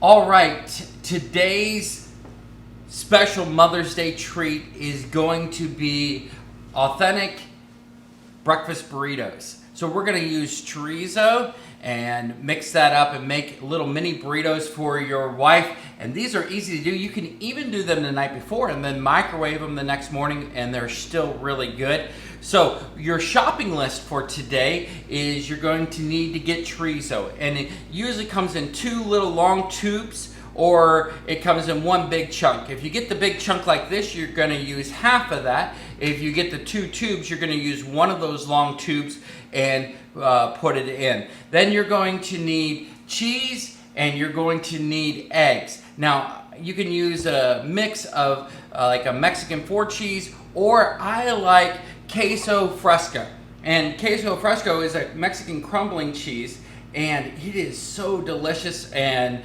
All right, today's special Mother's Day treat is going to be authentic breakfast burritos. So we're going to use chorizo and mix that up and make little mini burritos for your wife. And these are easy to do. You can even do them the night before and then microwave them the next morning and they're still really good. So your shopping list for today is you're going to need to get chorizo. And it usually comes in 2 little long tubes, or it comes in 1 big chunk. If you get the big chunk like this, you're going to use half of that. If you get the 2 tubes, you're going to use 1 of those long tubes and put it in. Then you're going to need cheese and you're going to need eggs. Now, you can use a mix of like a Mexican 4 cheese, or I like queso fresco. And queso fresco is a Mexican crumbling cheese, and it is so delicious and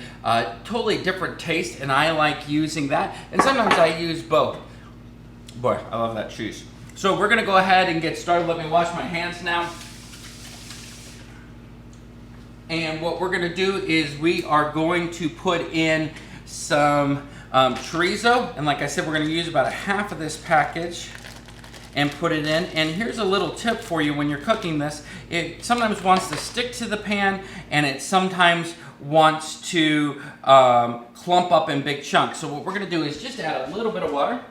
totally different taste, and I like using that. And sometimes I use both. Boy, I love that cheese. So we're gonna go ahead and get started. Let me wash my hands now. And what we're gonna do is we are going to put in some chorizo, and like I said, we're gonna use about a half of this package and put it in. And here's a little tip for you when you're cooking this. It sometimes wants to stick to the pan, and it sometimes wants to clump up in big chunks. So what we're gonna do is just add a little bit of water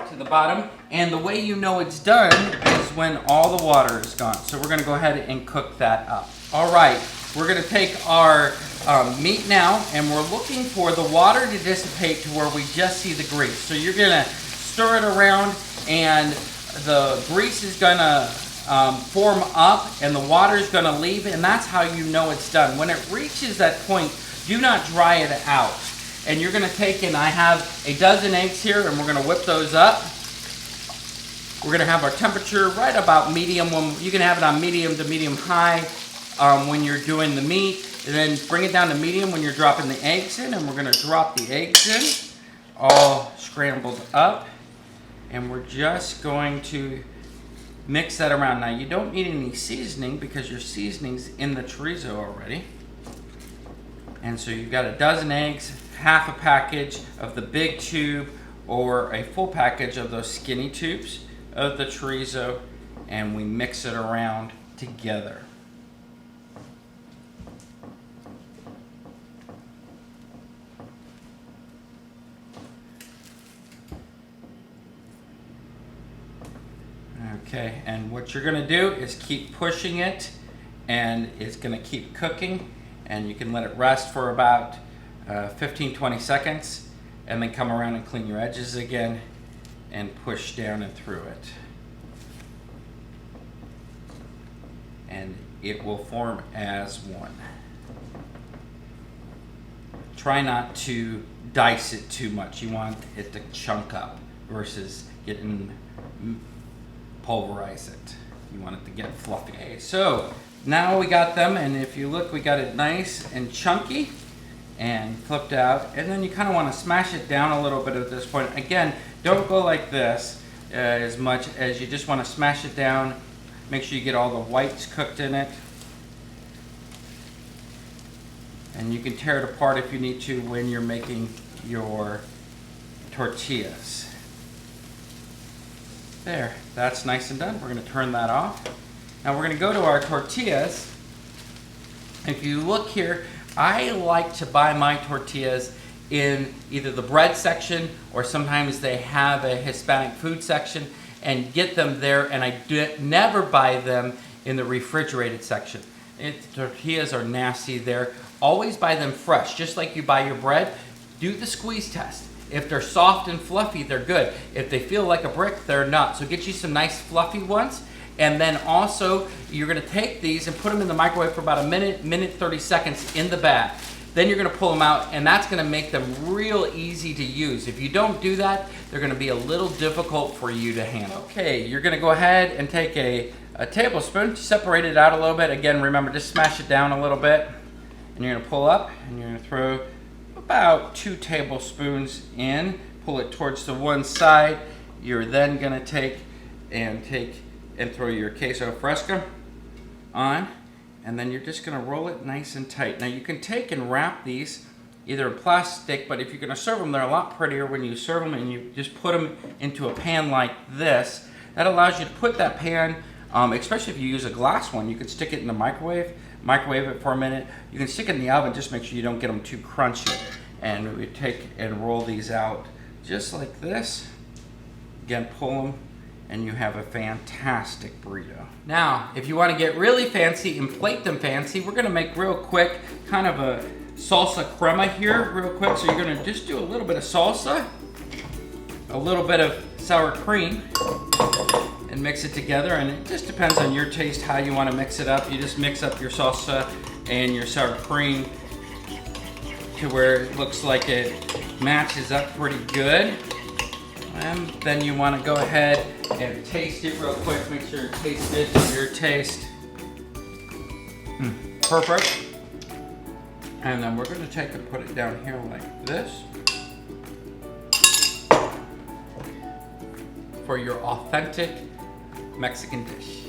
to the bottom, and the way you know it's done is when all the water is gone. So we're gonna go ahead and cook that up. All right, we're gonna take our meat now, and we're looking for the water to dissipate to where we just see the grease. So you're gonna stir it around, and the grease is gonna form up and the water is gonna leave, and that's how you know it's done. When it reaches that point, do not dry it out. And you're gonna take, and I have a dozen eggs here, and we're gonna whip those up. We're gonna have our temperature right about medium. You can have it on medium to medium high when you're doing the meat, and then bring it down to medium when you're dropping the eggs in. And we're gonna drop the eggs in, all scrambled up. And we're just going to mix that around. Now, you don't need any seasoning because your seasoning's in the chorizo already. And so you've got a dozen eggs, half a package of the big tube, or a full package of those skinny tubes of the chorizo, and we mix it around together. Okay, and what you're gonna do is keep pushing it, and it's gonna keep cooking, and you can let it rest for about 15-20 seconds, and then come around and clean your edges again and push down and through it. And it will form as one. Try not to dice it too much. You want it to chunk up versus getting pulverize it. You want it to get fluffy. Okay, so now we got them, and if you look, we got it nice and chunky and flipped out. And then you kind of want to smash it down a little bit at this point. Again, don't go like this as much as you just want to smash it down. Make sure you get all the whites cooked in it. And you can tear it apart if you need to when you're making your tortillas. There, that's nice and done. We're gonna turn that off. Now we're gonna go to our tortillas. If you look here, I like to buy my tortillas in either the bread section, or sometimes they have a Hispanic food section, and get them there, and I never buy them in the refrigerated section. Tortillas are nasty there. Always buy them fresh, just like you buy your bread. Do the squeeze test. If they're soft and fluffy, they're good. If they feel like a brick, they're not. So get you some nice fluffy ones. And then also, you're gonna take these and put them in the microwave for about a minute 30 seconds in the bag. Then you're gonna pull them out, and that's gonna make them real easy to use. If you don't do that, they're gonna be a little difficult for you to handle. Okay, you're gonna go ahead and take a tablespoon, separate it out a little bit. Again, remember, just smash it down a little bit. And you're gonna pull up, and you're gonna throw about 2 tablespoons in, pull it towards the one side. You're then gonna take and throw your queso fresco on, And then you're just gonna roll it nice and tight. Now you can take and wrap these either in plastic, but if you're gonna serve them, they're a lot prettier when you serve them and you just put them into a pan like this. That allows you to put that pan, especially if you use a glass one, you can stick it in the microwave it for a minute. You can stick it in the oven, just make sure you don't get them too crunchy. And we take and roll these out just like this. Again, pull them, and you have a fantastic burrito. Now, if you want to get really fancy and plate them fancy, we're gonna make real quick kind of a salsa crema here real quick. So you're gonna just do a little bit of salsa, a little bit of sour cream, and mix it together. And it just depends on your taste how you want to mix it up. You just mix up your salsa and your sour cream to where it looks like it matches up pretty good. And then you want to go ahead and taste it real quick. Make sure it tastes good to your taste. Perfect. And then we're going to take and put it down here like this for your authentic Mexican dish.